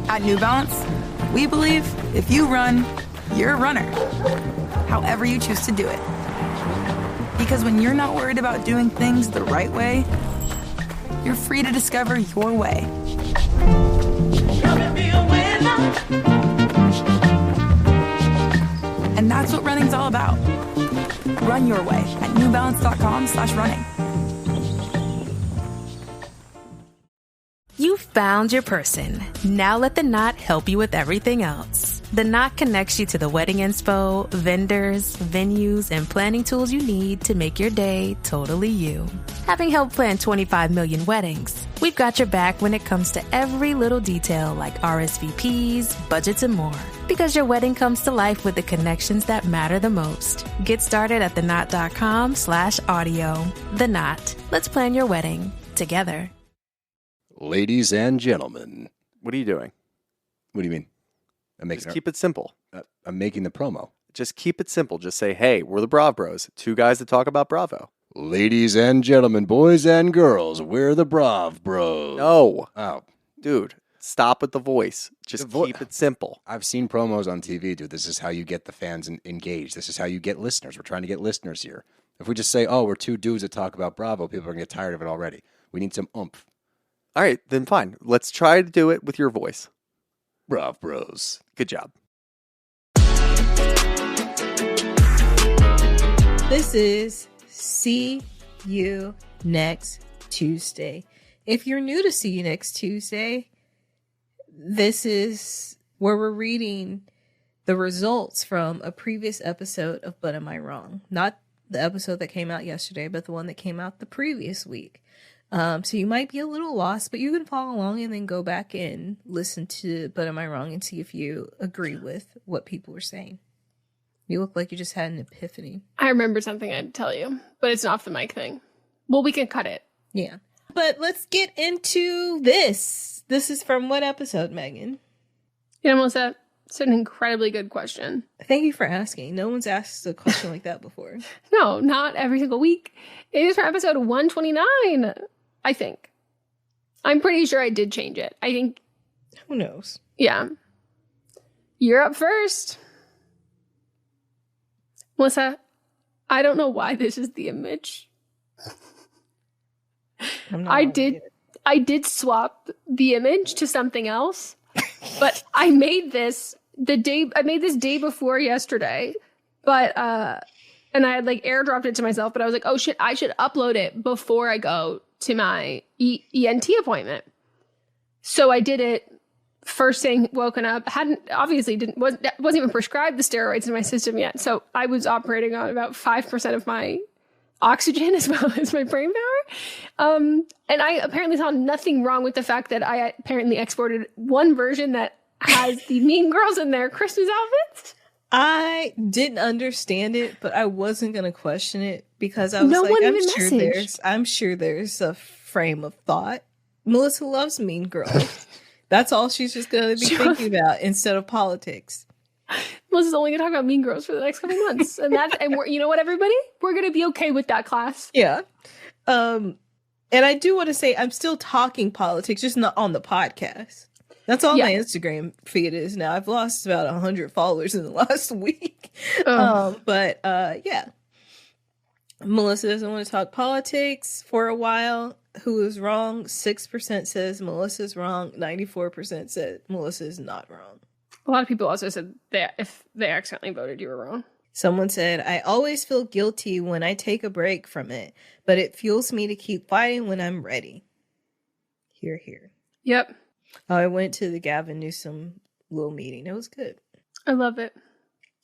At New Balance, we believe if you run, you're a runner. However you choose to do it. Because when you're not worried about doing things the right way, you're free to discover your way. And that's what running's all about. Run your way at newbalance.com/running. You found your person. Now let the Knot help you with everything else. The Knot connects you to the wedding inspo, vendors, venues, and planning tools you need to make your day totally you. Having helped plan 25 million weddings, we've got your back when it comes to every little detail like RSVPs, budgets, and more. Because your wedding comes to life with the connections that matter the most. Get started at theknot.com/audio. The Knot. Let's plan your wedding together. Ladies and gentlemen. What are you doing? What do you mean? Just keep it simple. I'm making the promo. Just keep it simple. Just say, hey, we're the Brav Bros. Two guys that talk about Bravo. Ladies and gentlemen, boys and girls, we're the Brav Bros. No. Oh. Dude, stop with the voice. Just keep it simple. I've seen promos on TV, dude. This is how you get the fans engaged. This is how you get listeners. We're trying to get listeners here. If we just say, oh, we're two dudes that talk about Bravo, people are going to get tired of it already. We need some oomph. All right, then fine. Let's try to do it with your voice. Brav Bros. Good job. This is See You Next Tuesday. If you're new to See You Next Tuesday, this is where we're reading the results from a previous episode of But Am I Wrong? Not the episode that came out yesterday, but the one that came out the previous week. So you might be a little lost, but you can follow along and then go back and listen to But Am I Wrong and see if you agree with what people are saying. You look like you just had an epiphany. I remembered something I'd tell you, but it's an off the mic thing. Well, we can cut it. Yeah. But let's get into this. This is from what episode, Megan? You know, Melissa, it's an incredibly good question. Thank you for asking. No one's asked a question like that before. No, not every single week. It is for episode 129, I think. I'm pretty sure I did change it. I think. Who knows? Yeah. You're up first. Melissa, I don't know why this is the image. I did swap the image to something else, but I made this day before yesterday, but and I had like airdropped it to myself, but I was like, oh shit, I should upload it before I go to my ENT appointment. So I did it first thing, woken up, wasn't even prescribed the steroids in my system yet. So I was operating on about 5% of my oxygen as well as my brain power. And I apparently saw nothing wrong with the fact that I apparently exported one version that has the Mean Girls in their Christmas outfits. I didn't understand it, but I wasn't going to question it because I was I'm sure there's a frame of thought. Melissa loves Mean Girls. That's all she's just going to be thinking about instead of politics. Melissa's only going to talk about Mean Girls for the next couple months. And you know what, everybody? We're going to be okay with that class. Yeah. And I do want to say I'm still talking politics, just not on the podcast. That's all my Instagram feed is now. I've lost about 100 followers in the last week. But yeah. Melissa doesn't want to talk politics for a while. Who is wrong? 6% says Melissa's wrong. 94% said Melissa is not wrong. A lot of people also said that if they accidentally voted, you were wrong. Someone said, I always feel guilty when I take a break from it, but it fuels me to keep fighting when I'm ready. Hear, hear. Yep. Oh, I went to the Gavin Newsom little meeting. It was good. I love it.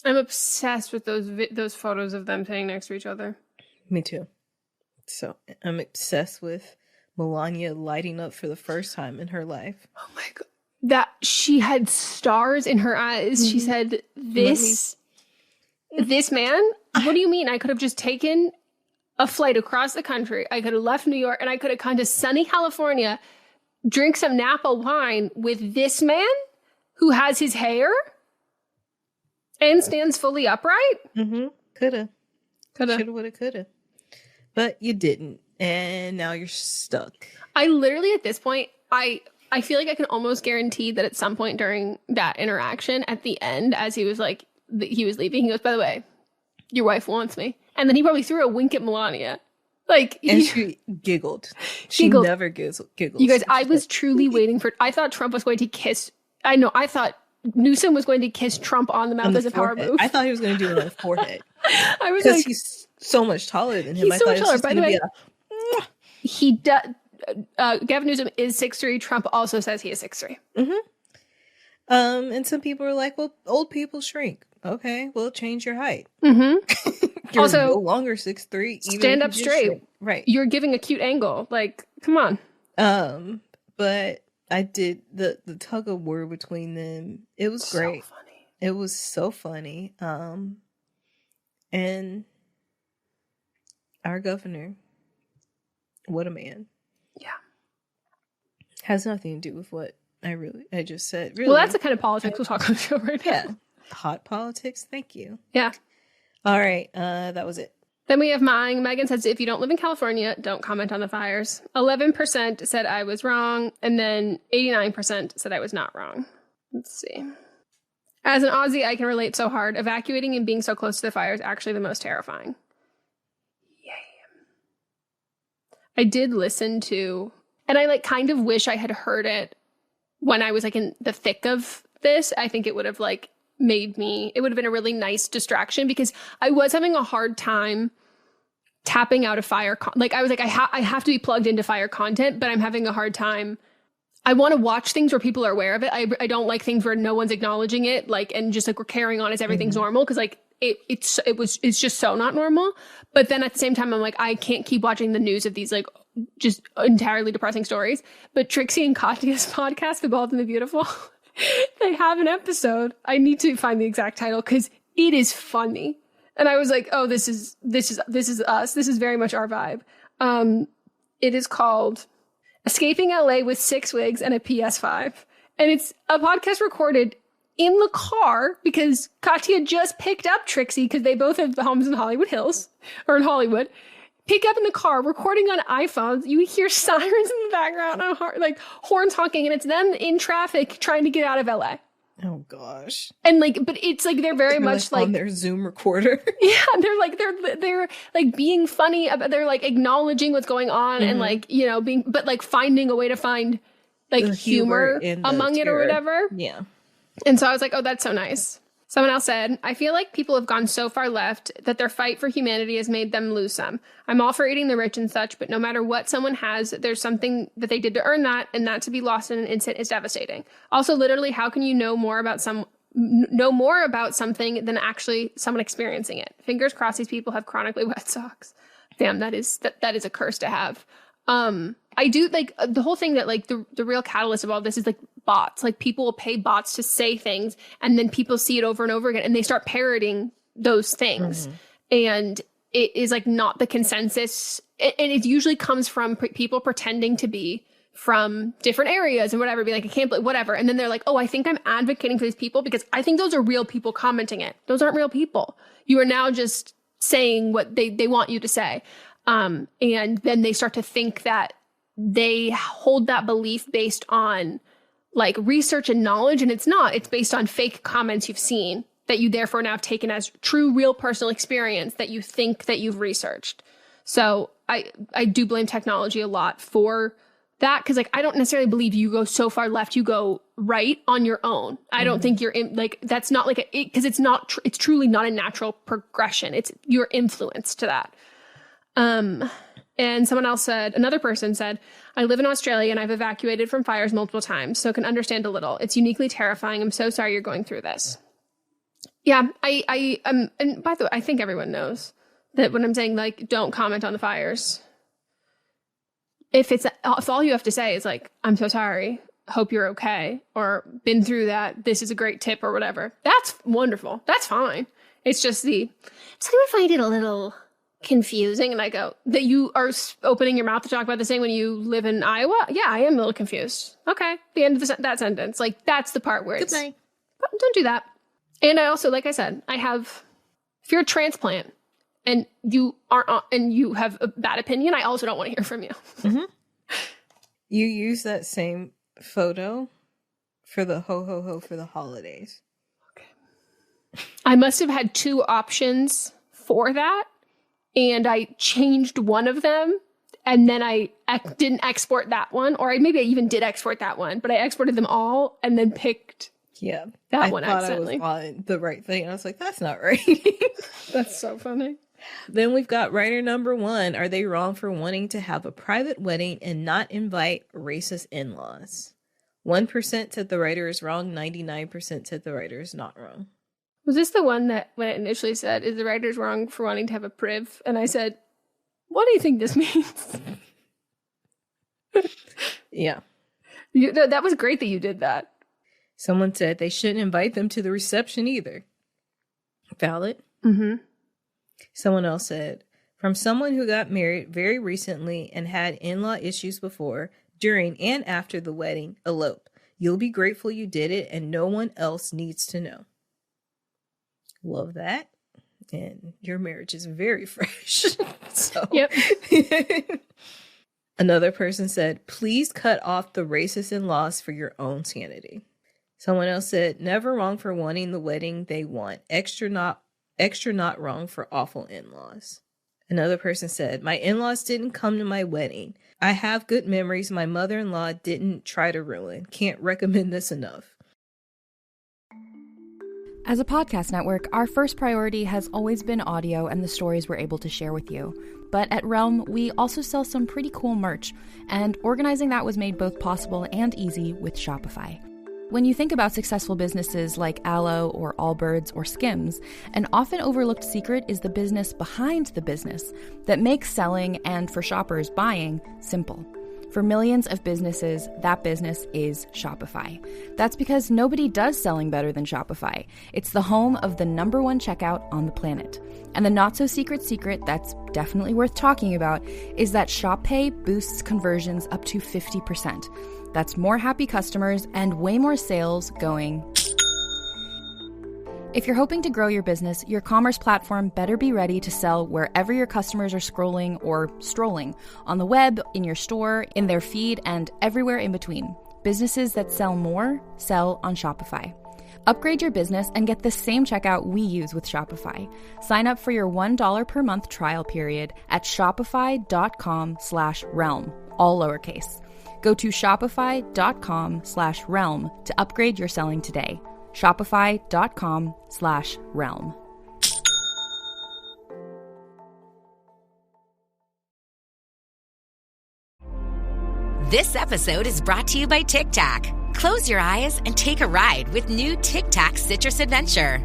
I'm obsessed with those photos of them sitting next to each other. Me too. So I'm obsessed with Melania lighting up for the first time in her life. Oh my God. That she had stars in her eyes. Mm-hmm. She said, this man, what do you mean? I could have just taken a flight across the country. I could have left New York and I could have come to sunny California, drink some Napa wine with this man who has his hair and stands fully upright. Mm-hmm. Coulda. Shoulda, woulda, coulda. But you didn't. And now you're stuck. I literally, at this point, I I feel like I can almost guarantee that at some point during that interaction, at the end, as he was like, he was leaving, he goes, by the way, your wife wants me. And then he probably threw a wink at Melania. Like, and she giggled. She never giggles. You guys, I was truly waiting for, I thought Trump was going to kiss, I thought Newsom was going to kiss Trump on the mouth as a power move. I thought he was going to do it on the forehead. I was because like, he's so much taller than him. He's so much taller. By the way, he does. Gavin Newsom is 6'3". Trump also says he is 6'3". And some people are like, well, old people shrink. Okay, well, change your height. You're also, no longer 6'3". Stand up straight. Shrink. Right. You're giving a cute angle. Like, come on. But I did the tug of war between them. It was great. So funny. It was so funny. And our governor, what a man. Yeah. Has nothing to do with what I just said. Really. Well, that's the kind of politics we'll talk on the show right now. Yeah. Hot politics. Thank you. Yeah. All right. That was it. Then we have mine. Megan says, if you don't live in California, don't comment on the fires. 11% said I was wrong. And then 89% said I was not wrong. Let's see. As an Aussie, I can relate so hard. Evacuating and being so close to the fire is actually the most terrifying. Yay. I did listen to, and I kind of wish I had heard it when I was in the thick of this. I think it would have it would have been a really nice distraction because I was having a hard time tapping out of fire. I was I have to be plugged into fire content, but I'm having a hard time. I want to watch things where people are aware of it. I don't like things where no one's acknowledging it, and just we're carrying on as everything's normal. Cause it's just so not normal. But then at the same time, I'm I can't keep watching the news of these just entirely depressing stories. But Trixie and Katya's podcast, The Bald and the Beautiful, they have an episode. I need to find the exact title because it is funny. And I was like, oh, this is us. This is very much our vibe. It is called Escaping LA with 6 Wigs and a PS5. And it's a podcast recorded in the car because Katya just picked up Trixie because they both have homes in Hollywood Hills or in Hollywood. Pick up in the car, recording on iPhones. You hear sirens in the background, horns honking, and it's them in traffic trying to get out of LA. Oh gosh. And but it's they're very much on their Zoom recorder. Yeah, they're being funny about, they're acknowledging what's going on and being, but finding a way to find humor among it or whatever. Yeah. And so I was like, oh, that's so nice. Someone else said, I feel like people have gone so far left that their fight for humanity has made them lose some. I'm all for aiding the rich and such, but no matter what someone has, there's something that they did to earn that, and that to be lost in an instant is devastating. Also, literally, how can you know more about something than actually someone experiencing it? Fingers crossed these people have chronically wet socks. Damn, that is a curse to have. I do the whole thing that the real catalyst of all this is bots. People will pay bots to say things and then people see it over and over again and they start parroting those things. And it is not the consensus. And it usually comes from people pretending to be from different areas and whatever, be I can't believe whatever. And then they're oh, I think I'm advocating for these people because I think those are real people commenting it. Those aren't real people. You are now just saying what they want you to say. And then they start to think that they hold that belief based on research and knowledge. And it's not, it's based on fake comments you've seen that you therefore now have taken as true, real personal experience that you think that you've researched. So I do blame technology a lot for that. Cause I don't necessarily believe you go so far left, you go right on your own. I don't think you're in that's not cause it's not, it's truly not a natural progression. It's your influence to that. And another person said, I live in Australia and I've evacuated from fires multiple times, so can understand a little. It's uniquely terrifying. I'm so sorry you're going through this. Yeah, and by the way, I think everyone knows that when I'm saying don't comment on the fires, if all you have to say is I'm so sorry, hope you're okay, or been through that, this is a great tip or whatever. That's wonderful. That's fine. It's just does anyone find it a little confusing? And I go, that you are opening your mouth to talk about this thing when you live in Iowa? Yeah, I am a little confused. Okay. The end of that sentence. That's the part where Goodbye. Don't do that. And I also, I said, if you're a transplant and you have a bad opinion, I also don't want to hear from you. You use that same photo for the ho ho ho for the holidays. I must have had two options for that, and I changed one of them, and then I didn't export that one, or maybe I even did export that one, but I exported them all and then picked that one accidentally. I thought I was on the right thing, and I was like, that's not right. That's so funny. Then we've got writer number 1. Are they wrong for wanting to have a private wedding and not invite racist in-laws? 1% said the writer is wrong. 99% said the writer is not wrong. Was this the one that when it initially said, is the writer's wrong for wanting to have a priv? And I said, what do you think this means? Yeah. That was great that you did that. Someone said they shouldn't invite them to the reception either. Valid. Mm-hmm. Someone else said, from someone who got married very recently and had in-law issues before, during, and after the wedding, elope. You'll be grateful you did it and no one else needs to know. Love that. And your marriage is very fresh. So, yep. Another person said, please cut off the racist in-laws for your own sanity. Someone else said, never wrong for wanting the wedding they want. Extra not wrong for awful in-laws. Another person said, my in-laws didn't come to my wedding. I have good memories my mother-in-law didn't try to ruin. Can't recommend this enough. As a podcast network, our first priority has always been audio and the stories we're able to share with you. But at Realm, we also sell some pretty cool merch, and organizing that was made both possible and easy with Shopify. When you think about successful businesses like Aloe or Allbirds or Skims, an often overlooked secret is the business behind the business that makes selling and, for shoppers, buying simple. For millions of businesses, that business is Shopify. That's because nobody does selling better than Shopify. It's the home of the #1 checkout on the planet. And the not-so-secret secret that's definitely worth talking about is that Shop Pay boosts conversions up to 50%. That's more happy customers and way more sales going. If you're hoping to grow your business, your commerce platform better be ready to sell wherever your customers are scrolling or strolling, on the web, in your store, in their feed, and everywhere in between. Businesses that sell more, sell on Shopify. Upgrade your business and get the same checkout we use with Shopify. Sign up for your $1 per month trial period at shopify.com/realm, all lowercase. Go to shopify.com/realm to upgrade your selling today. Shopify.com/realm. This episode is brought to you by Tic Tac. Close your eyes and take a ride with new Tic Tac Citrus Adventure.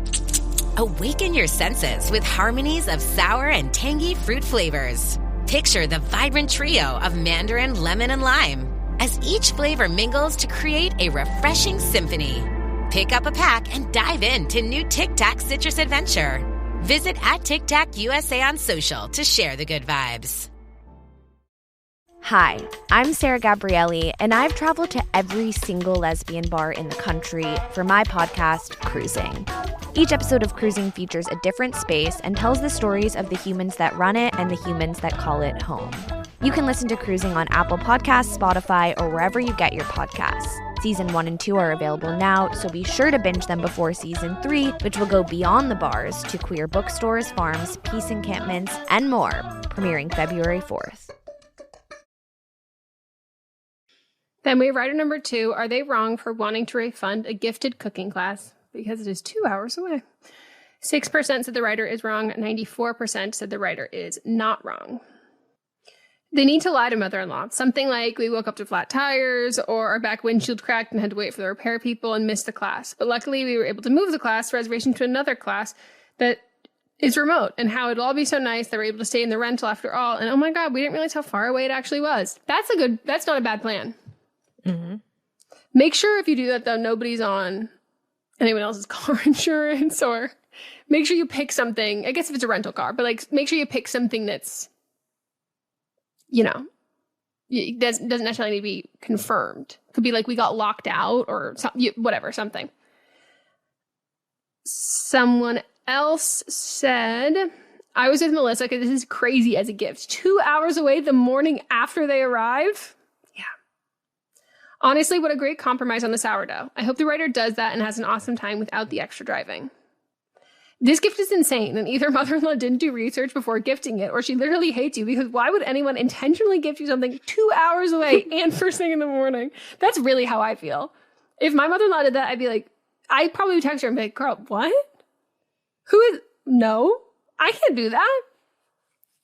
Awaken your senses with harmonies of sour and tangy fruit flavors. Picture the vibrant trio of mandarin, lemon, and lime as each flavor mingles to create a refreshing symphony. Pick up a pack and dive into new Tic Tac Citrus Adventure. Visit @TicTacUSA on social to share the good vibes. Hi, I'm Sarah Gabrielli, and I've traveled to every single lesbian bar in the country for my podcast, Cruising. Each episode of Cruising features a different space and tells the stories of the humans that run it and the humans that call it home. You can listen to Cruising on Apple Podcasts, Spotify, or wherever you get your podcasts. Season 1 and 2 are available now, so be sure to binge them before Season 3, which will go beyond the bars to queer bookstores, farms, peace encampments, and more, premiering February 4th. Then we have writer number 2. Are they wrong for wanting to refund a gifted cooking class? Because it is 2 hours away. 6% said the writer is wrong. 94% said the writer is not wrong. They need to lie to mother-in-law. Something like, we woke up to flat tires, or our back windshield cracked and had to wait for the repair people and missed the class. But luckily, we were able to move the class reservation to another class that is remote, and how it'll all be so nice that we're able to stay in the rental after all. And oh my God, we didn't realize how far away it actually was. That's not a bad plan. Mm-hmm. Make sure if you do that, though, nobody's on anyone else's car insurance, or make sure you pick something. I guess if it's a rental car, but like make sure you pick something that's, doesn't necessarily need to be confirmed. Could be like we got locked out or whatever, something. Someone else said, I was with Melissa because this is crazy as a gift. 2 hours away the morning after they arrive. Honestly, what a great compromise on the sourdough. I hope the writer does that and has an awesome time without the extra driving. This gift is insane, and either mother-in-law didn't do research before gifting it, or she literally hates you, because why would anyone intentionally gift you something 2 hours away and first thing in the morning? That's really how I feel. If my mother-in-law did that, I'd be like, I'd probably text her and be like, girl, what? Who is... No, I can't do that.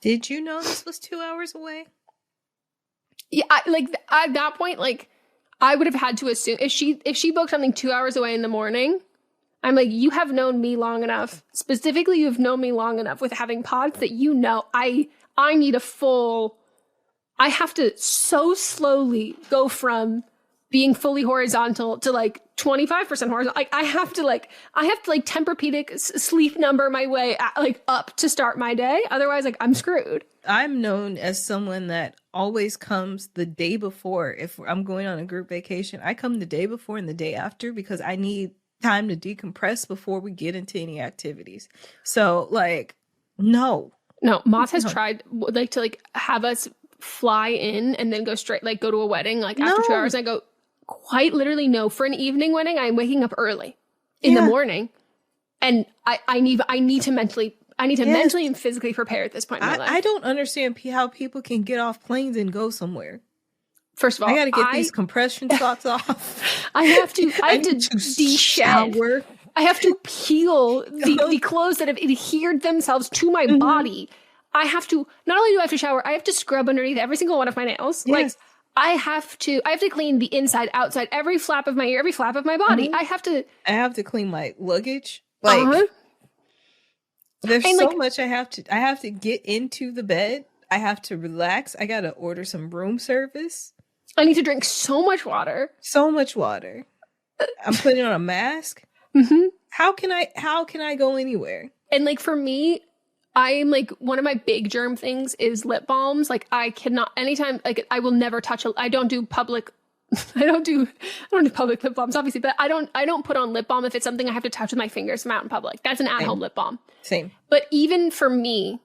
Did you know this was 2 hours away? Yeah, at that point, like, I would have had to assume if she booked something 2 hours away in the morning, I'm like, you have known me long enough. Specifically, you have known me long enough with having pods that you know I need a full. I have to so slowly go from being fully horizontal to like 25% horizontal. Like I have to Tempur-Pedic sleep number my way up to start my day. Otherwise, like I'm screwed. I'm known as someone that always comes the day before. If I'm going on a group vacation, I come the day before and the day after because I need time to decompress before we get into any activities. So no, Moth has tried to have us fly in and then go straight, go to a wedding after 2 hours. And I go, quite literally no. For an evening wedding, I'm waking up early in the morning, and I need to mentally and physically prepare at this point in my life. I don't understand how people can get off planes and go somewhere. First of all, I gotta get these compression socks off. I have to de-shower. I have to peel the clothes that have adhered themselves to my body. I have to, not only do I have to shower, I have to scrub underneath every single one of my nails. Yes. I have to clean the inside, outside, every flap of my ear, every flap of my body. I have to clean my luggage. There's so much I have to get into the bed. I have to relax. I gotta order some room service. I need to drink so much water. I'm putting on a mask. Mm-hmm. How can I go anywhere? And for me, I'm one of my big germ things is lip balms. I cannot anytime I will never touch I don't do public public lip balms, obviously, but I don't put on lip balm if it's something I have to touch with my fingers from out in public. That's an at-home lip balm. Same. But even for me,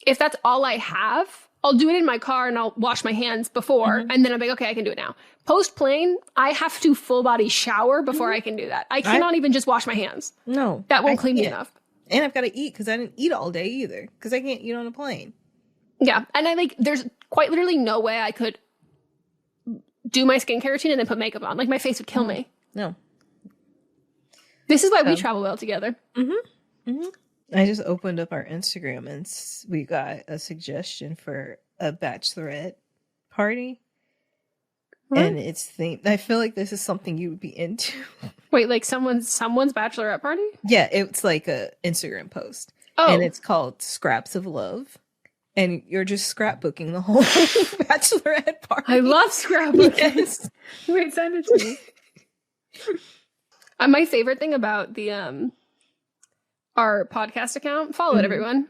if that's all I have, I'll do it in my car and I'll wash my hands before, and then I'm like, okay, I can do it now. Post-plane, I have to full body shower before I can do that. I cannot even just wash my hands. No. That won't clean me enough. And I've got to eat because I didn't eat all day either because I can't eat on a plane. Yeah. And there's quite literally no way I could do my skincare routine and then put makeup on. My face would kill me. No. This is why we travel well together. Mm-hmm. Mm-hmm. I just opened up our Instagram and we got a suggestion for a bachelorette party. What? And it's themed. I feel like this is something you would be into. Wait, someone's bachelorette party? Yeah, it's like a Instagram post. Oh. And it's called Scraps of Love. And you're just scrapbooking the whole bachelorette party. I love scrapbooking. Yes. Wait, send it to me. My favorite thing about the our podcast account, follow it, everyone.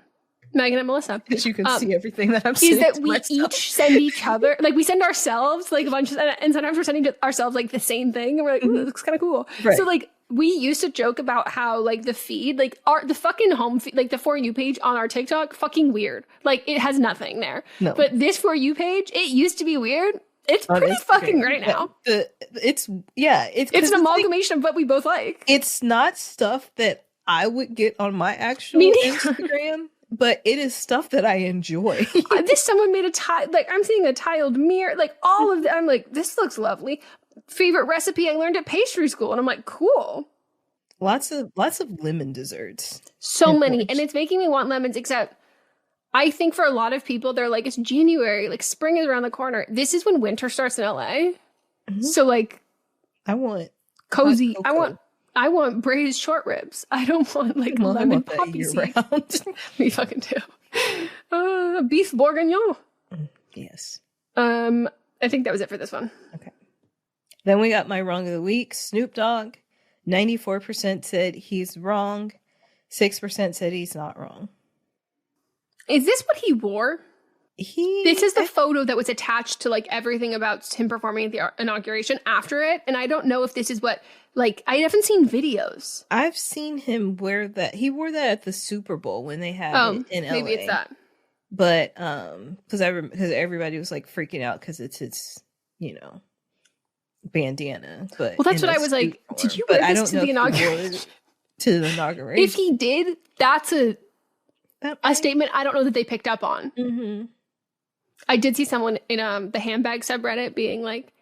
Meghan and Melisa. Because you can see everything that I'm saying. Is that we each send each other, we send ourselves a bunch of, and sometimes we're sending ourselves the same thing, and we're like, ooh, that looks kind of cool. Right. So we used to joke about how the feed, the fucking home feed, the For You page on our TikTok, fucking weird. It has nothing there. No. But this For You page, it used to be weird. It's pretty fucking great now. It's an amalgamation of what we both like. It's not stuff that I would get on my actual Instagram, but it is stuff that I enjoy. Someone made I'm seeing a tiled mirror, all of that. I'm like, this looks lovely. Favorite recipe I learned at pastry school, and I'm like, cool. Lots of lemon desserts. So many, and it's making me want lemons. Except, I think for a lot of people, they're like, it's January, spring is around the corner. This is when winter starts in LA. Mm-hmm. So I want cozy. I want braised short ribs. I don't want lemon poppy seeds. Me fucking too. Beef bourguignon. Yes. I think that was it for this one. Okay. Then we got my wrong of the week. Snoop Dogg. 94% said he's wrong. 6% said he's not wrong. Is this what he wore? This is the photo that was attached to everything about him performing at the inauguration after it. And I don't know if this is what, I haven't seen videos. I've seen him wear that. He wore that at the Super Bowl when they had it in LA. Maybe it's that. But, because everybody was freaking out because it's his, bandana. But well, that's what I was like. Did you wear this to the inauguration? To the inauguration. If he did, that's a statement I don't know that they picked up on. Mm-hmm. I did see someone in the handbag subreddit being like,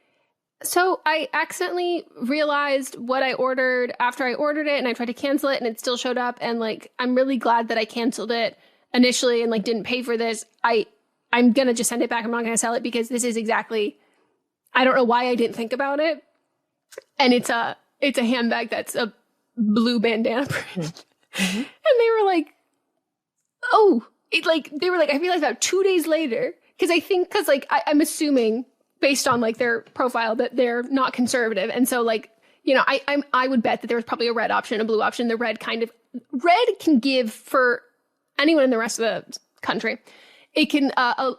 so I accidentally realized what I ordered after I ordered it, and I tried to cancel it, and it still showed up. And like, I'm really glad that I canceled it initially and like didn't pay for this. I'm gonna just send it back. I'm not gonna sell it because this is exactly. I don't know why I didn't think about it. And it's a handbag that's a blue bandana print, and they were like, oh, they were like, I realized about 2 days later because I'm assuming, based on like their profile, that they're not conservative. And so like, you know, I would bet that there was probably a red option, a blue option. The red can give for anyone in the rest of the country. It can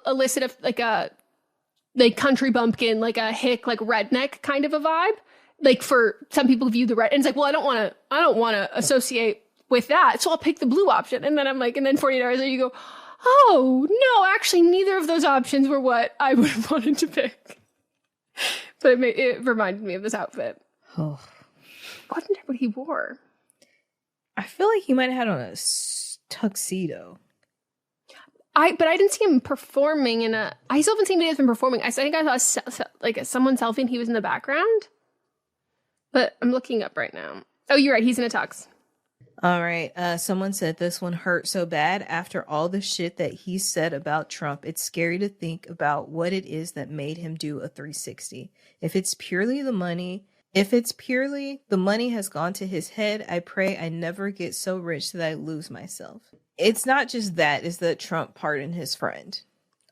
elicit a country bumpkin, like a hick, like redneck kind of a vibe. Like for some people view the red and it's like, well, I don't want to associate with that. So I'll pick the blue option. And then I'm like, and then 48 hours later you go, oh no, actually neither of those options were what I would have wanted to pick. But it reminded me of this outfit. Oh. I wonder what he wore. I feel like he might have had on a tuxedo. But I didn't see him performing I still haven't seen videos of him performing. I think I saw someone selfie and he was in the background. But I'm looking up right now. Oh, you're right. He's in a tux. All right. Someone said this one hurt so bad after all the shit that he said about Trump. It's scary to think about what it is that made him do a 360. If it's purely the money has gone to his head, I pray I never get so rich that I lose myself. It's not just that, it's that Trump pardoned his friend.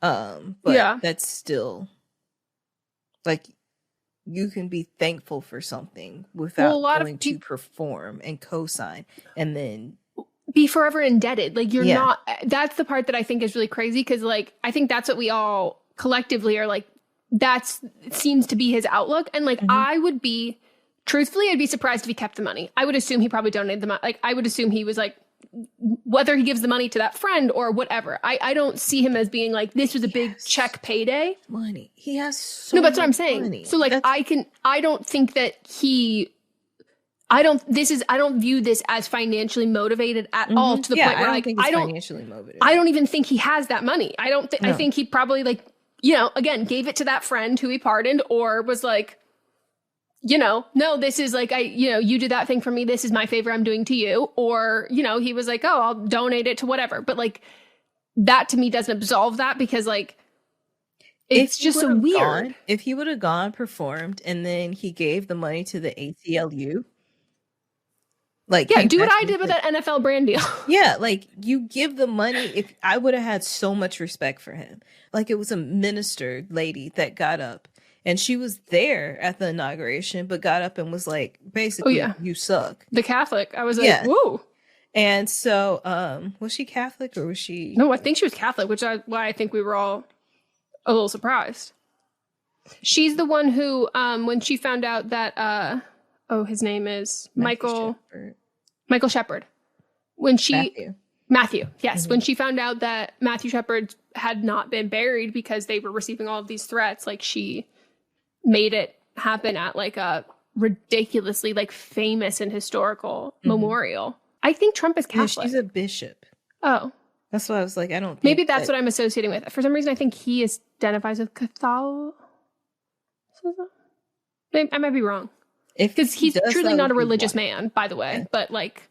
But yeah, that's still like, you can be thankful for something without going to perform and co-sign and then be forever indebted. Like you're not, that's the part that I think is really crazy. Cause like, I think that's what we all collectively are like, it seems to be his outlook. And like, I would be, truthfully, I'd be surprised if he kept the money. I would assume he probably donated the money. Like I would assume he was like, whether he gives the money to that friend or whatever. I don't see him as being like, this was a big check payday. Money. He has so No, that's what I'm saying. Money. So like, I don't think that I don't view this as financially motivated at all to the point where like, I don't financially motivated. I don't even think he has that money. I think he probably like, you know, again, gave it to that friend who he pardoned or was like, you know, no, this is like, you did that thing for me. This is my favor I'm doing to you. Or, you know, he was like, oh, I'll donate it to whatever. But like, that to me doesn't absolve that because like, it's just so weird. If he would have gone, performed, and then he gave the money to the ACLU. Like, yeah, do what I did with that NFL brand deal. Yeah, like you give the money. If I would have had so much respect for him. Like it was a minister lady that got up. And she was there at the inauguration, but got up and was like, basically, you suck. The Catholic. I was like, woo. And so, was she Catholic or was she? No, I think she was Catholic, which is why I think we were all a little surprised. She's the one who, when she found out that, his name is Michael Shepard. When she... Matthew, yes. When she found out that Matthew Shepard had not been buried because they were receiving all of these threats, like she made it happen at like a ridiculously like famous and historical memorial. I think Trump is Catholic. Yeah, she's a bishop. Oh. That's why I was like, I don't think maybe that's what I'm associating with. For some reason, I think he identifies with Catholicism. I might be wrong. Because he's truly not a religious man, by the way. But like,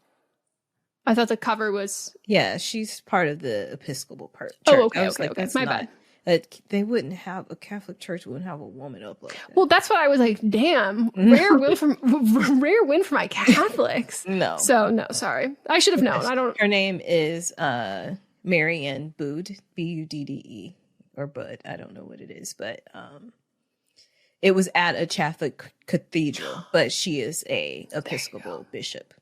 I thought the cover was... Yeah, she's part of the Episcopal church. Oh, okay, okay. That's my bad. They wouldn't have a Catholic church wouldn't have a woman up like that. Well, that's what I was like. Damn, rare win for my Catholics. No, so no, sorry, I should have known. I don't. Her name is Marianne Bude, Budde, or Bud. I don't know what it is, but it was at a Catholic cathedral, but she is a Episcopal bishop.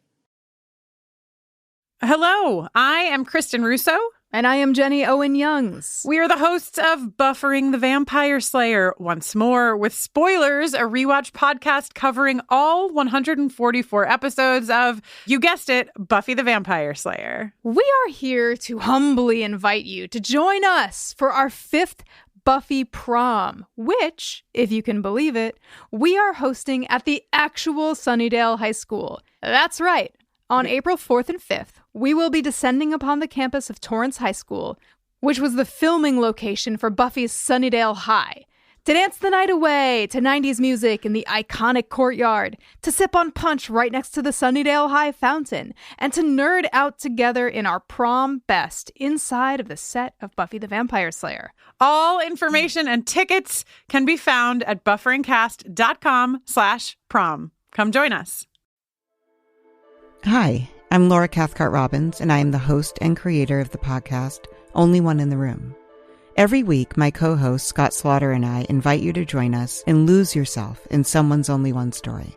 Hello, I am Kristen Russo. And I am Jenny Owen Youngs. We are the hosts of Buffering the Vampire Slayer once more with spoilers, a rewatch podcast covering all 144 episodes of, you guessed it, Buffy the Vampire Slayer. We are here to humbly invite you to join us for our 5th Buffy Prom, which, if you can believe it, we are hosting at the actual Sunnydale High School. That's right. On April 4th and 5th, we will be descending upon the campus of Torrance High School, which was the filming location for Buffy's Sunnydale High, to dance the night away to 90s music in the iconic courtyard, to sip on punch right next to the Sunnydale High fountain, and to nerd out together in our prom best inside of the set of Buffy the Vampire Slayer. All information and tickets can be found at bufferingcast.com/prom. Come join us. Hi, I'm Laura Cathcart-Robbins, and I am the host and creator of the podcast, Only One in the Room. Every week, my co-host Scott Slaughter and I invite you to join us and lose yourself in someone's only one story.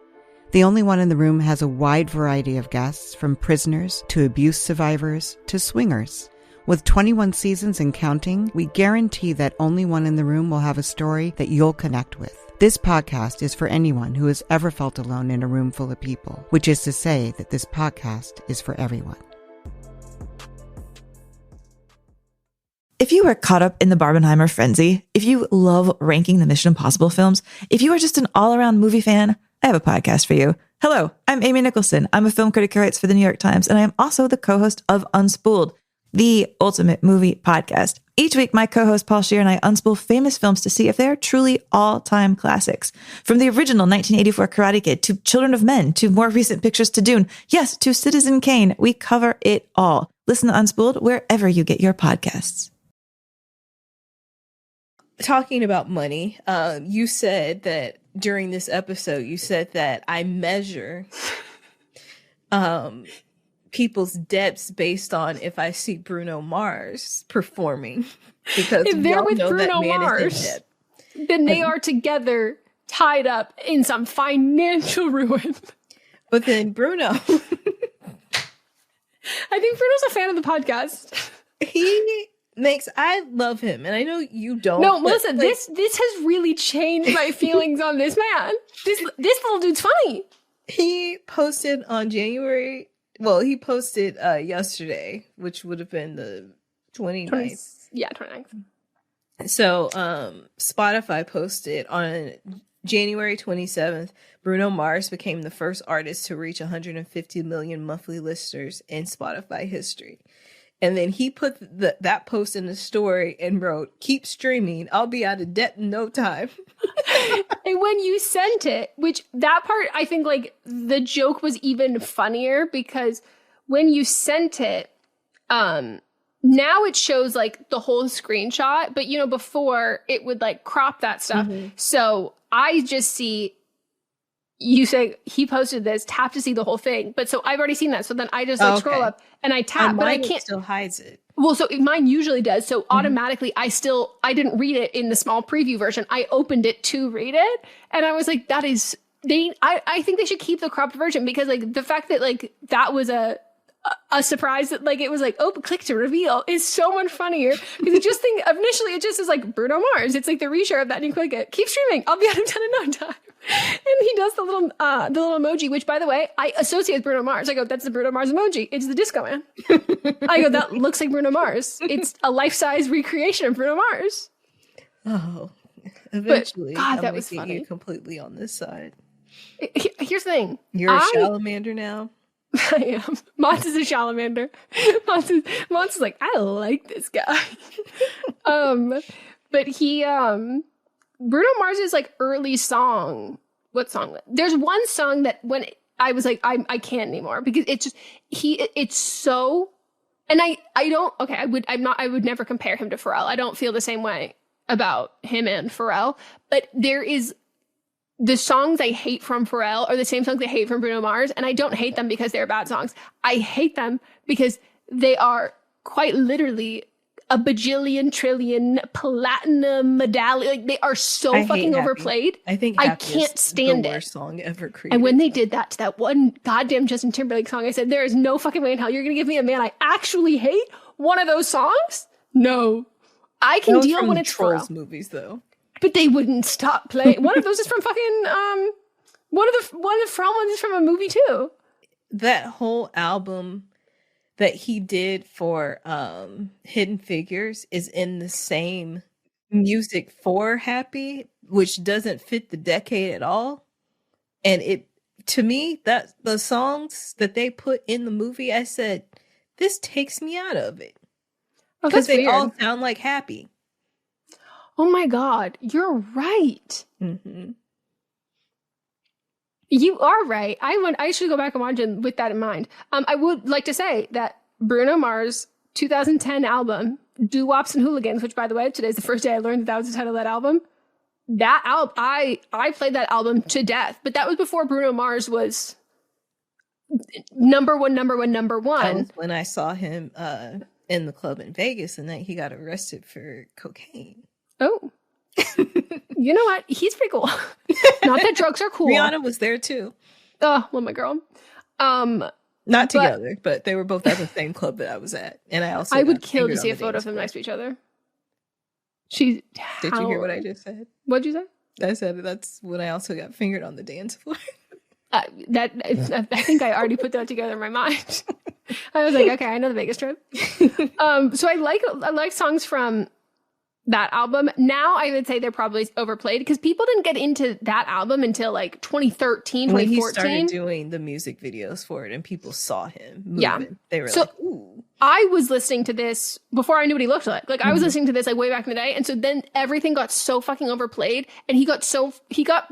The Only One in the Room has a wide variety of guests, from prisoners to abuse survivors to swingers. With 21 seasons and counting, we guarantee that Only One in the Room will have a story that you'll connect with. This podcast is for anyone who has ever felt alone in a room full of people, which is to say that this podcast is for everyone. If you are caught up in the Barbenheimer frenzy, if you love ranking the Mission Impossible films, if you are just an all-around movie fan, I have a podcast for you. Hello, I'm Amy Nicholson. I'm a film critic who writes for the New York Times, and I am also the co-host of Unspooled, the ultimate movie podcast. Each week, my co-host Paul Scheer and I unspool famous films to see if they are truly all-time classics. From the original 1984 Karate Kid to Children of Men to more recent pictures to Dune, yes, to Citizen Kane, we cover it all. Listen to Unspooled wherever you get your podcasts. Talking about money, you said that during this episode, you said that I measure people's debts based on if I see Bruno Mars performing. Because if they're with know Bruno that man Mars, is in debt. then they are together tied up in some financial ruin. But then Bruno, I think Bruno's a fan of the podcast. I love him, and I know you don't. No, Melissa, this has really changed my feelings on this man. This little dude's funny. He posted on January. Well, he posted yesterday, which would have been the 29th. 29th. So, Spotify posted on January 27th, Bruno Mars became the first artist to reach 150 million monthly listeners in Spotify history. And then he put that post in the story and wrote, "Keep streaming. I'll be out of debt in no time." And when you sent it, which that part, I think like the joke was even funnier because when you sent it, now it shows like the whole screenshot, but you know, before it would like crop that stuff. Mm-hmm. So I just see you say he posted this, tap to see the whole thing. But so I've already seen that. So then I just scroll up and I tap, but I can't. It still hides it. Well, so mine usually does. So automatically I didn't read it in the small preview version. I opened it to read it. And I was like, I think they should keep the cropped version because like the fact that like that was a surprise that like it was like, oh, click to reveal is so much funnier because you just think initially it just is like Bruno Mars. It's like the reshare of that and you click it. Keep streaming. I'll be out of debt in no time. And he does the little emoji, which by the way, I associate with Bruno Mars. I go, that's the Bruno Mars emoji. It's the disco man. I go, that looks like Bruno Mars. It's a life-size recreation of Bruno Mars. Oh, eventually, but, God, that I'm was looking funny. at you completely on this side. Here's the thing. You're a salamander now. I am. Mons is a salamander. Mons is like, I like this guy. But he, Bruno Mars's like early song. What song? There's one song that when I was like, I can't anymore because it's just it's so. And I would never compare him to Pharrell. I don't feel the same way about him and Pharrell. But there is. The songs I hate from Pharrell are the same songs I hate from Bruno Mars, and I don't hate them because they're bad songs. I hate them because they are quite literally a bajillion, trillion, platinum medallion. Like they are so fucking overplayed. I think I can't stand the it. Worst song ever created. And when they did that to that one goddamn Justin Timberlake song, I said, there is no fucking way in hell you're gonna give me a man I actually hate one of those songs? No. I can deal when it's Trolls Pharrell. Movies though. But they wouldn't stop playing. One of those is from fucking one of the Pharrell ones is from a movie too. That whole album that he did for Hidden Figures is in the same music for Happy, which doesn't fit the decade at all. And it, to me, that the songs that they put in the movie, I said, this takes me out of it. Because they all sound like Happy. Oh my God, you're right. Mm-hmm. You are right. I should go back and watch it with that in mind. I would like to say that Bruno Mars' 2010 album, Doo-Wops and Hooligans, which, by the way, today's the first day I learned that was the title of that album. That album, I played that album to death, but that was before Bruno Mars was number one. That was when I saw him in the club in Vegas, and then he got arrested for cocaine. Oh. You know what? He's pretty cool. Not that drugs are cool. Rihanna was there too. Oh, well, my girl. Not together, but they were both at the same club that I was at. And I would kill to see a photo of them next to each other. Did you hear what I just said? What'd you say? I said that's when I also got fingered on the dance floor. I think I already put that together in my mind. I was like, okay, I know the Vegas trip. So I like songs from that album. Now I would say they're probably overplayed because people didn't get into that album until like 2013, 2014. When he started doing the music videos for it and people saw him moving. Yeah. They were like, ooh. I was listening to this before I knew what he looked like. Like I was listening to this like way back in the day. And so then everything got so fucking overplayed and he got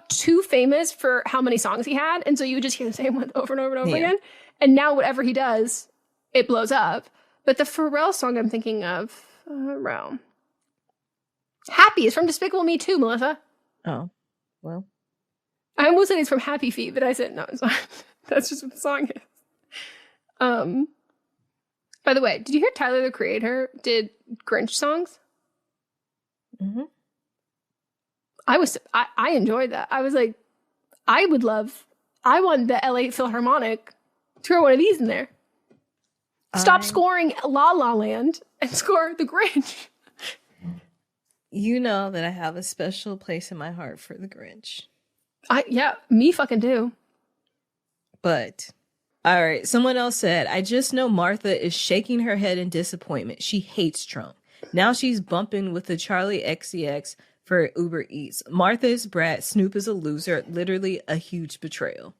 too famous for how many songs he had. And so you would just hear the same one over and over and over again. And now whatever he does, it blows up. But the Pharrell song I'm thinking of, Happy is from Despicable Me 2, Melissa. Oh, well. I almost said it's from Happy Feet, but I said no, it's not. That's just what the song is. By the way, did you hear Tyler, the Creator, did Grinch songs? Mm-hmm. I enjoyed that. I was like, I want the LA Philharmonic to throw one of these in there. Stop scoring La La Land and score the Grinch. You know that I have a special place in my heart for the Grinch. Me fucking do. But, all right, someone else said, I just know Martha is shaking her head in disappointment. She hates Trump. Now she's bumping with the Charlie XCX for Uber Eats. Martha is brat. Snoop is a loser. Literally a huge betrayal.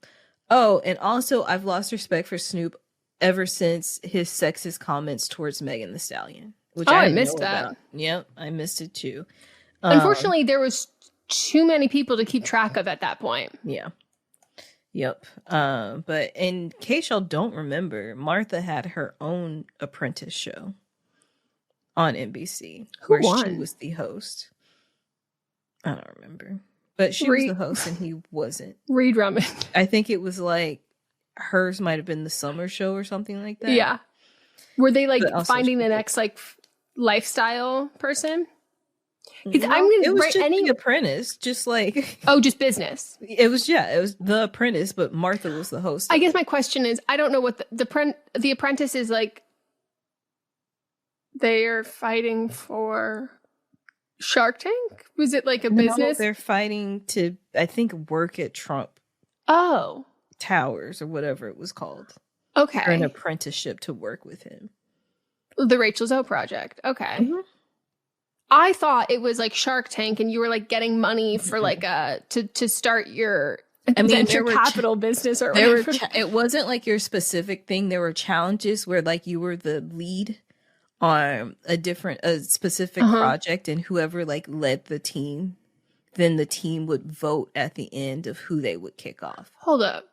Oh, and also I've lost respect for Snoop ever since his sexist comments towards Megan Thee Stallion. Which I missed that. About. Yep, I missed it too. Unfortunately, there was too many people to keep track of at that point. Yeah. Yep. But in case y'all don't remember, Martha had her own apprentice show on NBC. Who won? She was the host. I don't remember. But she was the host and he wasn't. Reed Drummond. I think it was like hers might have been the summer show or something like that. Yeah. Were they like finding the next like lifestyle person? No, it was just The Apprentice, just like just business. It was The Apprentice, but Martha was the host. I guess my question is, I don't know what the Apprentice is like. They are fighting for Shark Tank. Was it like a business? They're fighting to, I think, work at Trump. Oh, Towers or whatever it was called. Okay, or an apprenticeship to work with him. The Rachel Zoe Project. Okay. Mm-hmm. I thought it was like Shark Tank and you were like getting money for like to start your venture capital business or whatever. It wasn't like your specific thing. There were challenges where like you were the lead on a specific project and whoever like led the team, then the team would vote at the end of who they would kick off. Hold up.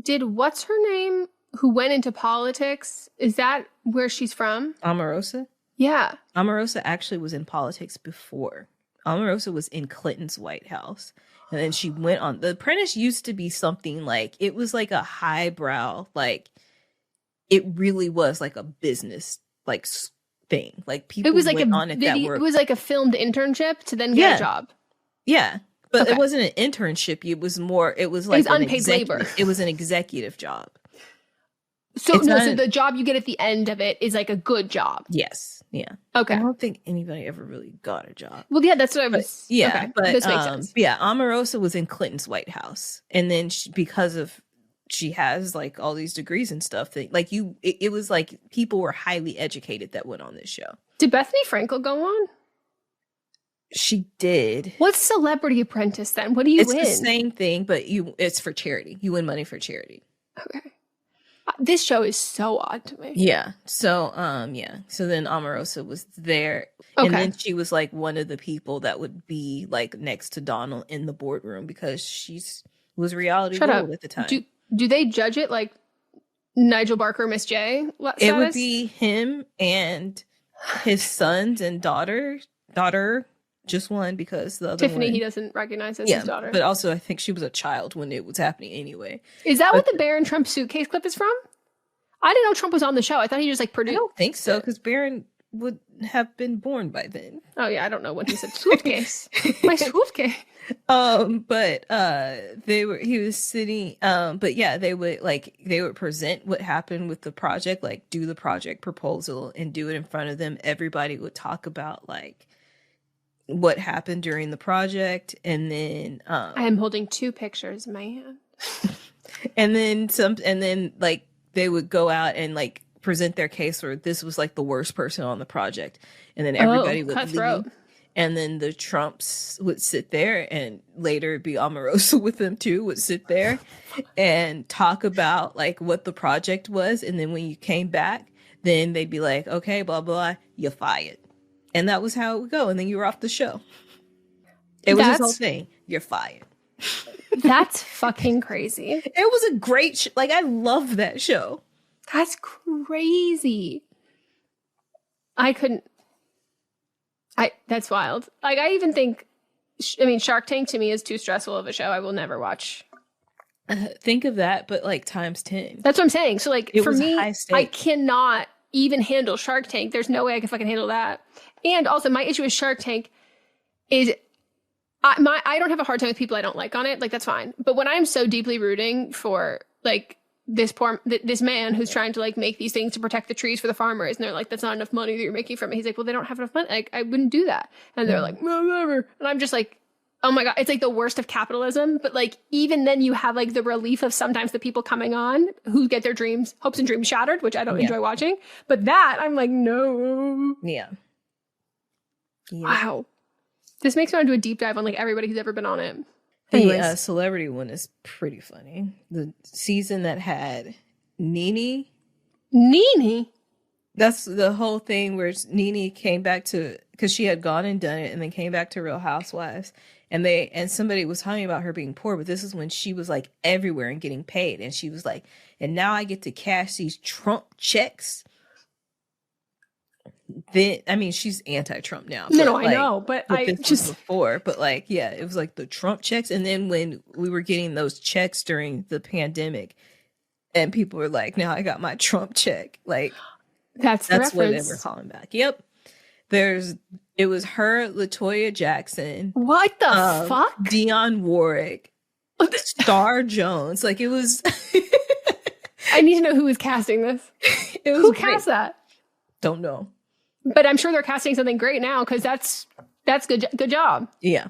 Did what's her name who went into politics? Is that where she's from? Omarosa? Yeah. Omarosa actually was in politics before. Omarosa was in Clinton's White House. And then she went on. The Apprentice used to be something like, it was like a highbrow, like, it really was like a business, like, thing. Like, people went on it that were. It was like a filmed internship to then get a job. Yeah. But it wasn't an internship. It was more, it was like unpaid labor. It was an executive job. So the job you get at the end of it is like a good job. Yes. Yeah. Okay. I don't think anybody ever really got a job. Well, yeah, that's what I was. But this makes sense. Yeah, Omarosa was in Clinton's White House, and then she has like all these degrees and stuff. That like it was like people were highly educated that went on this show. Did Bethany Frankel go on? She did. What's Celebrity Apprentice then? What do you win? It's the same thing, but it's for charity. You win money for charity. Okay. This show is so odd to me. Yeah. So, So then Omarosa was there. Okay. And then she was like one of the people that would be like next to Donald in the boardroom because was reality world at the time. Do they judge it like Nigel Barker, Miss J status? It would be him and his sons and daughter just one because the other Tiffany one, he doesn't recognize as his daughter. But also I think she was a child when it was happening anyway. Is that what the Barron Trump suitcase clip is from? I didn't know Trump was on the show. I thought he just like produced. I don't think so because Barron would have been born by then. Oh yeah, I don't know when he said suitcase. My suitcase. He was sitting but yeah, they would present what happened with the project, like do the project proposal and do it in front of them. Everybody would talk about like what happened during the project, and then I am holding 2 pictures in my hand. and then like they would go out and like present their case where this was like the worst person on the project, and then everybody would leave. And then the Trumps would sit there, and later it'd be Omarosa with them too, would sit there and talk about like what the project was. And then when you came back, then they'd be like, okay, blah, blah, you're fired. And that was how it would go. And then you were off the show. It was this whole thing. You're fired. That's fucking crazy. It was a great like, I love that show. That's crazy. That's wild. Like, I even think, Shark Tank to me is too stressful of a show. I will never watch. Think of that, but like times 10. That's what I'm saying. So like, for me, I cannot even handle Shark Tank. There's no way I can fucking handle that. And also my issue with Shark Tank is I don't have a hard time with people I don't like on it. Like, that's fine. But when I'm so deeply rooting for like this man who's trying to like make these things to protect the trees for the farmers, and they're like, that's not enough money that you're making from it. He's like, well, they don't have enough money. Like, I wouldn't do that. And they're like, whatever. And I'm just like, oh my God, it's like the worst of capitalism. But like, even then you have like the relief of sometimes the people coming on who get their hopes and dreams shattered, which I don't enjoy watching. But that I'm like, no. Yeah. Wow. This makes me want to do a deep dive on like everybody who's ever been on it. The celebrity one is pretty funny. The season that had Nene. That's the whole thing where Nene came back to, because she had gone and done it and then came back to Real Housewives, and somebody was talking about her being poor, but this is when she was like everywhere and getting paid, and she was like, and now I get to cash these Trump checks. Then she's anti-Trump now. No, like, I know, but I just before, but like, yeah, it was like the Trump checks, and then when we were getting those checks during the pandemic, and people were like, "Now I got my Trump check." Like, that's what they were calling back. Yep, it was her, LaToya Jackson. What the fuck? Dionne Warwick, Star Jones. Like, it was. I need to know who was casting this. Who cast that? Don't know. But I'm sure they're casting something great now, because that's good job. Yeah.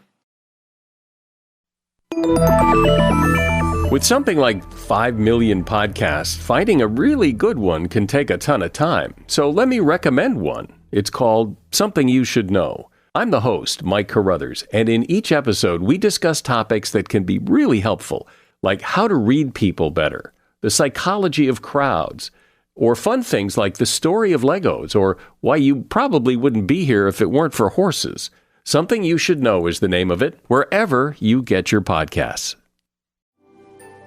With something like 5 million podcasts, finding a really good one can take a ton of time. So let me recommend one. It's called Something You Should Know. I'm the host, Mike Carruthers, and in each episode, we discuss topics that can be really helpful, like how to read people better, the psychology of crowds, or fun things like the story of Legos, or why you probably wouldn't be here if it weren't for horses. Something You Should Know is the name of it, wherever you get your podcasts.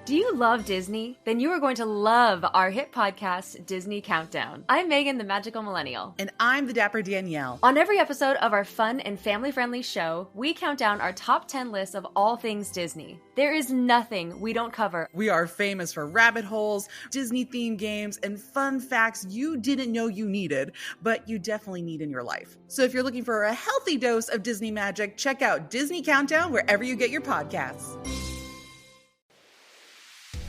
Do you love Disney? Then you are going to love our hit podcast, Disney Countdown. I'm Megan, the Magical Millennial. And I'm the Dapper Danielle. On every episode of our fun and family-friendly show, we count down our top 10 lists of all things Disney. There is nothing we don't cover. We are famous for rabbit holes, Disney-themed games, and fun facts you didn't know you needed, but you definitely need in your life. So if you're looking for a healthy dose of Disney magic, check out Disney Countdown wherever you get your podcasts.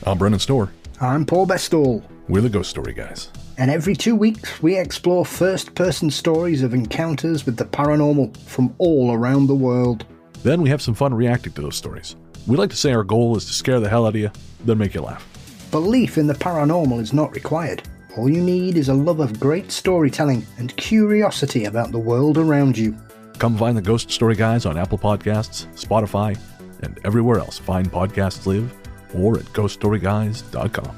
I'm Brennan Storr. I'm Paul Bestall. We're the Ghost Story Guys. And every 2 weeks, we explore first-person stories of encounters with the paranormal from all around the world. Then we have some fun reacting to those stories. We like to say our goal is to scare the hell out of you, then make you laugh. Belief in the paranormal is not required. All you need is a love of great storytelling and curiosity about the world around you. Come find the Ghost Story Guys on Apple Podcasts, Spotify, and everywhere else fine podcasts live, or at ghoststoryguys.com.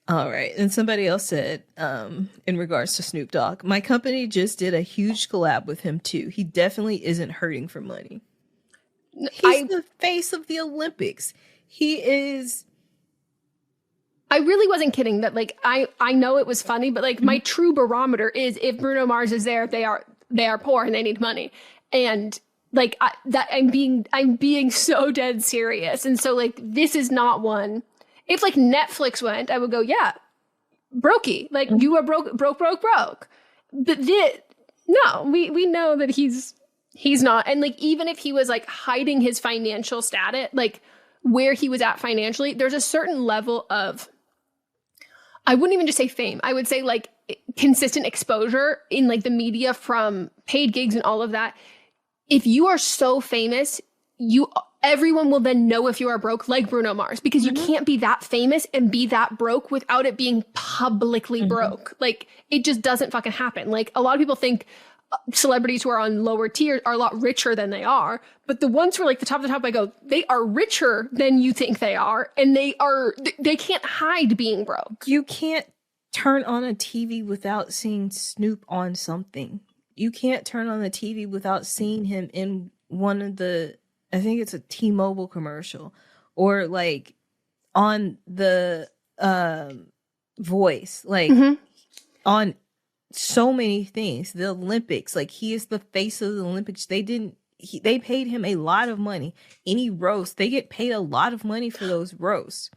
All right. And somebody else said, in regards to Snoop Dogg, my company just did a huge collab with him too. He definitely isn't hurting for money. He's the face of the Olympics. He is. I really wasn't kidding that, like, I know it was funny, but like my true barometer is if Bruno Mars is there, they are poor and they need money. And like I'm being so dead serious. And so like, this is not one. If like Netflix went, I would go, yeah, brokey. Like you are broke. But no, we know that he's not. And like, even if he was like hiding his financial status, like where he was at financially, there's a certain level of, I wouldn't even just say fame. I would say like consistent exposure in like the media from paid gigs and all of that. If you are so famous, everyone will then know if you are broke, like Bruno Mars, because you can't be that famous and be that broke without it being publicly broke. Like it just doesn't fucking happen. Like a lot of people think celebrities who are on lower tiers are a lot richer than they are, but the ones who are like the top of the top, I go, they are richer than you think they are, and they can't hide being broke. You can't turn on a TV without seeing Snoop on something. You can't turn on the TV without seeing him in one of the, I think it's a T-Mobile commercial, or like on the Voice, like on so many things. The Olympics, like he is the face of the Olympics. They paid him a lot of money. Any roast, they get paid a lot of money for those roasts.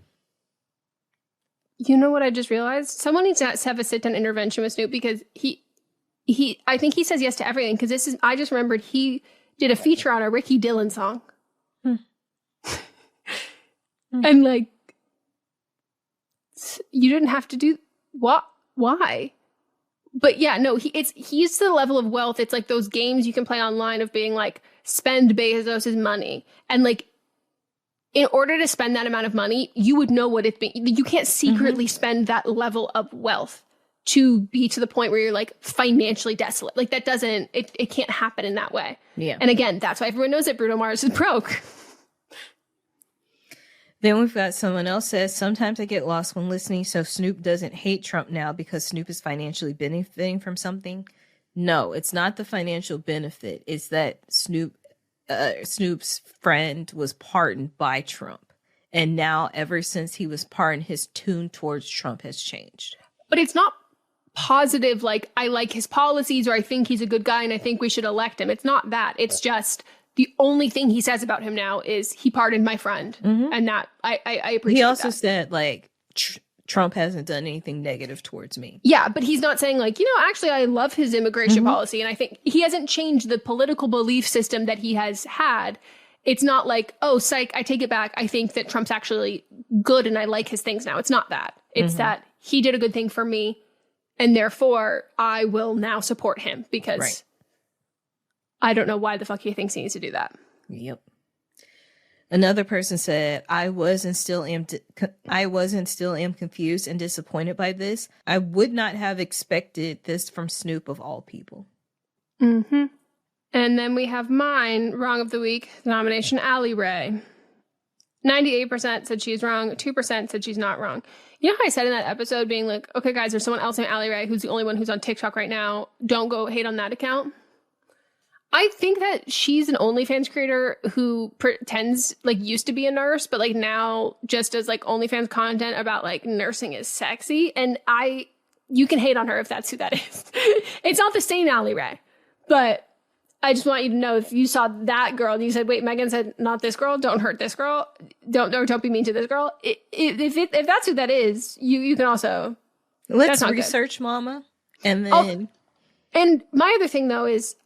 You know what I just realized? Someone needs to have a sit-down intervention with Snoop, because I think he says yes to everything, because I just remembered he did a feature on a Ricky Dillon song. And like, you didn't have to do what? Why? But yeah, no, he's the level of wealth. It's like those games you can play online of being like, spend Bezos's money. And like, in order to spend that amount of money, you would know what it's being. You can't secretly spend that level of wealth to be to the point where you're like financially desolate. Like that doesn't, it can't happen in that way. Yeah. And again, that's why everyone knows that Bruno Mars is broke. Then we've got someone else says, sometimes I get lost when listening, so Snoop doesn't hate Trump now because Snoop is financially benefiting from something. No, it's not the financial benefit. It's that Snoop's friend was pardoned by Trump. And now ever since he was pardoned, his tune towards Trump has changed. But it's not positive, like, I like his policies, or I think he's a good guy and I think we should elect him. It's not that. It's just the only thing he says about him now is he pardoned my friend. And that I appreciate. He also said like Trump hasn't done anything negative towards me. Yeah, but he's not saying like, actually I love his immigration policy, and I think he hasn't changed the political belief system that he has had. It's not like, oh, psych, I take it back. I think that Trump's actually good and I like his things now. It's not that. It's that he did a good thing for me, and therefore I will now support him, because I don't know why the fuck he thinks he needs to do that. Yep. Another person said, I was and still am confused and disappointed by this. I would not have expected this from Snoop of all people. And then we have mine, wrong of the week, nomination, Allie Ray. 98% said she's wrong. 2% said she's not wrong. You know how I said in that episode being like, okay, guys, there's someone else named Allie Ray who's the only one who's on TikTok right now. Don't go hate on that account. I think that she's an OnlyFans creator who pretends, like, used to be a nurse, but, like, now just does, like, OnlyFans content about, like, nursing is sexy. And you can hate on her if that's who that is. It's not the same Allie Ray. But I just want you to know, if you saw that girl and you said, wait, Meghan said, not this girl, don't hurt this girl, don't be mean to this girl. If that's who that is, you can also... Let's research, mama. And then... And my other thing, though, is...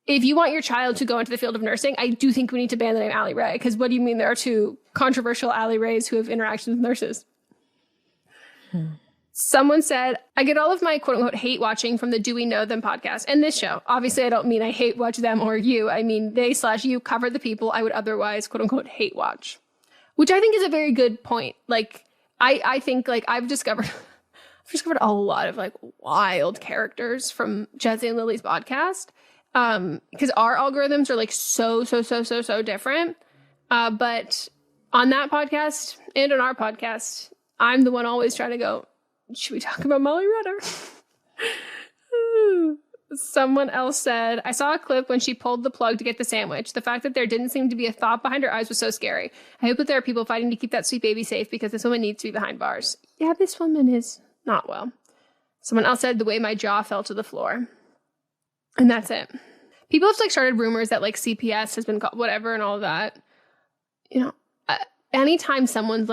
if you want your child to go into the field of nursing, I do think we need to ban the name Allie Ray. Because what do you mean there are two controversial Allie Rays who have interactions with nurses? Someone said, I get all of my quote-unquote hate watching from the Do We Know Them podcast and this show. Obviously, I don't mean I hate watch them or you. I mean they/you cover the people I would otherwise quote-unquote hate watch. Which I think is a very good point. Like, I think, like, I've discovered I've discovered a lot of like wild characters from Jesse and Lily's podcast. Because our algorithms are like so different. But on that podcast and on our podcast, I'm the one always trying to go, should we talk about Molly Ritter? Someone else said, I saw a clip when she pulled the plug to get the sandwich. The fact that there didn't seem to be a thought behind her eyes was so scary. I hope that there are people fighting to keep that sweet baby safe because this woman needs to be behind bars. Yeah, this woman is not well. Someone else said, the way my jaw fell to the floor. And that's it. People have like started rumors that like CPS has been called whatever and all of that. You know, anytime someone's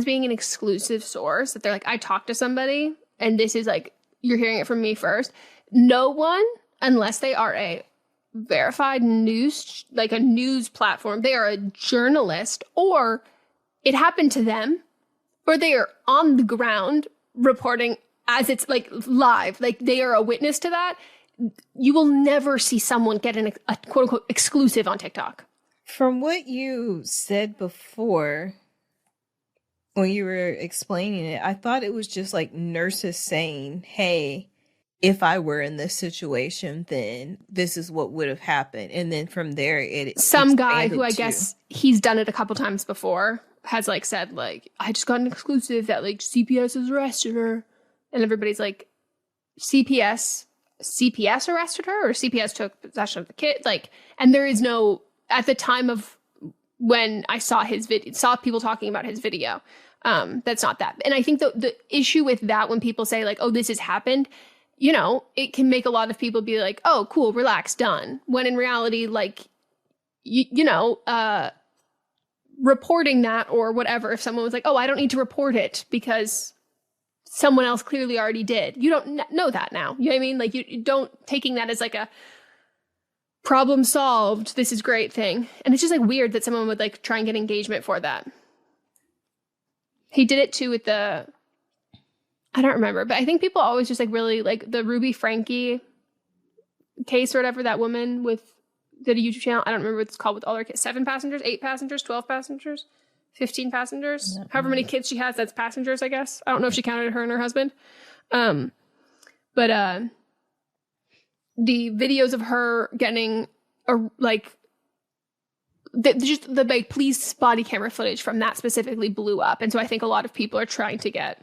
being an exclusive source, that they're like, I talked to somebody and this is like, you're hearing it from me first. No one, unless they are a verified news, like a news platform, they are a journalist or it happened to them or they are on the ground reporting as it's like live, like they are a witness to that. You will never see someone get a quote unquote exclusive on TikTok. From what you said before, when you were explaining it, I thought it was just like nurses saying, hey, if I were in this situation, then this is what would have happened. And then from there, some guy who I guess he's done it a couple times before has like said, like, I just got an exclusive that like CPS has arrested her. And everybody's like, CPS arrested her or CPS took possession of the kid. Like, and there is no, at the time of when I saw his video, saw people talking about his video, that's not that. And I think the issue with that, when people say like, oh, this has happened, you know, it can make a lot of people be like, oh, cool, relax, done. When in reality, like, reporting that or whatever, if someone was like, oh, I don't need to report it because someone else clearly already did. You don't know that now. You know what I mean? Like, you don't taking that as like a problem solved, this is great thing. And it's just like weird that someone would like try and get engagement for that. He did it too with I don't remember, but I think people always just like really like the Ruby Frankie case or whatever, that woman did a YouTube channel. I don't remember what it's called with all her kids. 7 passengers, 8 passengers, 12 passengers, 15 passengers. However many kids she has, that's passengers, I guess. I don't know if she counted her and her husband. But the videos of her getting the police body camera footage from that specifically blew up. And so I think a lot of people are trying to get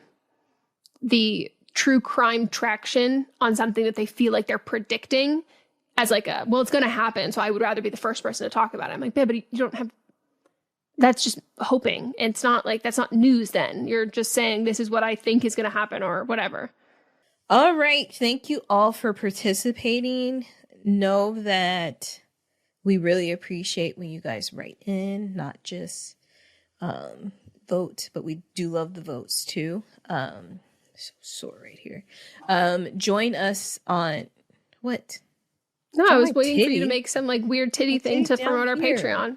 the true crime traction on something that they feel like they're predicting as like it's going to happen. So I would rather be the first person to talk about it. I'm like, but you don't have, that's just hoping. It's not like, that's not news then. You're just saying this is what I think is going to happen or whatever. All right. Thank you all for participating. Know that we really appreciate when you guys write in, not just vote, but we do love the votes too. So sore right here. Join us on what? No, I was waiting for you to make some like weird titty thing to promote our Patreon.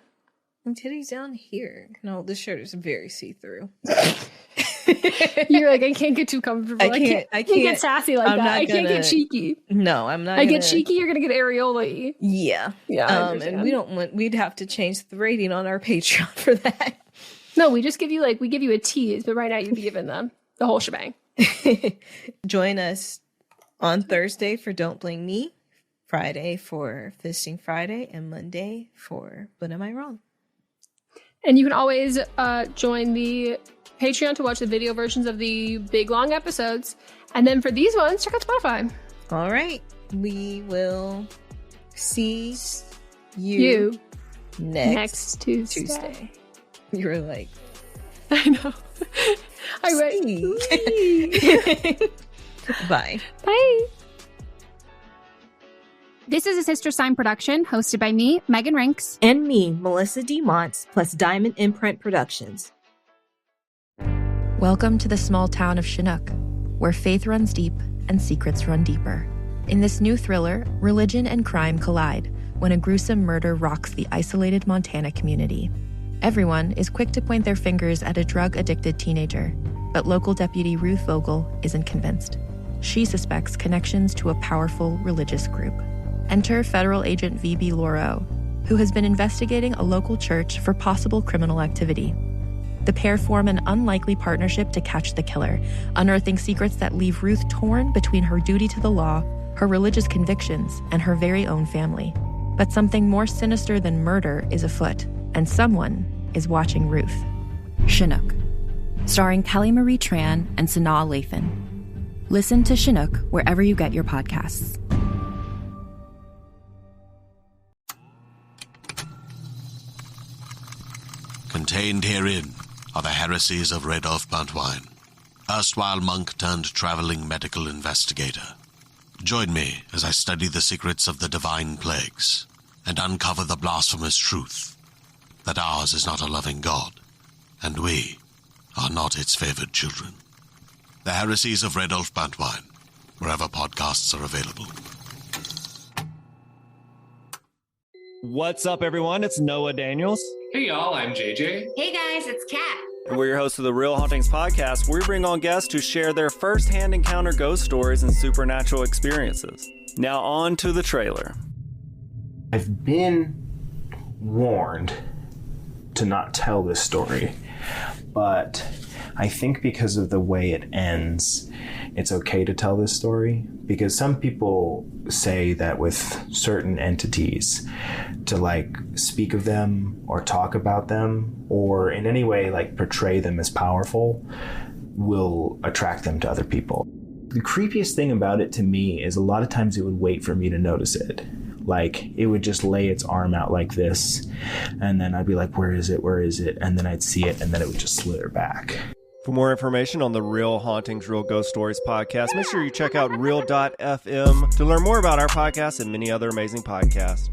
My titty's down here. No, this shirt is very see-through. You're like, I can't get too comfortable. I can't get sassy like that. I can't get cheeky. No, I'm not. I get cheeky, you're gonna get areola-y. Yeah. And we'd have to change the rating on our Patreon for that. No, we just give you a tease, but right now you'd be giving them the whole shebang. Join us on Thursday for Don't Blame Me, Friday for Fisting Friday, and Monday for But Am I Wrong? And you can always join the Patreon to watch the video versions of the big long episodes. And then for these ones, check out Spotify. All right. We will see you next Tuesday. You were like, I know. I went. Bye. Bye. This is a Sister Sign production hosted by me, Megan Rinks. And me, Melissa D. Montz, plus Diamond Imprint Productions. Welcome to the small town of Chinook, where faith runs deep and secrets run deeper. In this new thriller, religion and crime collide when a gruesome murder rocks the isolated Montana community. Everyone is quick to point their fingers at a drug-addicted teenager, but local deputy Ruth Vogel isn't convinced. She suspects connections to a powerful religious group. Enter federal agent V.B. Lauro, who has been investigating a local church for possible criminal activity. The pair form an unlikely partnership to catch the killer, unearthing secrets that leave Ruth torn between her duty to the law, her religious convictions, and her very own family. But something more sinister than murder is afoot, and someone is watching Ruth. Chinook, starring Kelly Marie Tran and Sanaa Lathan. Listen to Chinook wherever you get your podcasts. Contained herein are the heresies of Radolf Buntwine, erstwhile monk turned traveling medical investigator. Join me as I study the secrets of the divine plagues and uncover the blasphemous truth that ours is not a loving God, and we are not its favored children. The heresies of Radolf Buntwine, wherever podcasts are available. What's up, everyone? It's Noah Daniels. Hey, y'all. I'm JJ. Hey, guys. It's Kat. And we're your hosts of the Real Hauntings podcast, where we bring on guests to share their first-hand encounter ghost stories and supernatural experiences. Now on to the trailer. I've been warned to not tell this story, but I think because of the way it ends, it's okay to tell this story, because some people say that with certain entities, to like speak of them or talk about them or in any way like portray them as powerful will attract them to other people. The creepiest thing about it to me is a lot of times it would wait for me to notice it. Like it would just lay its arm out like this, and then I'd be like, where is it? Where is it? And then I'd see it, and then it would just slither back. For more information on the Real Hauntings, Real Ghost Stories podcast, make sure you check out Real.fm to learn more about our podcast and many other amazing podcasts.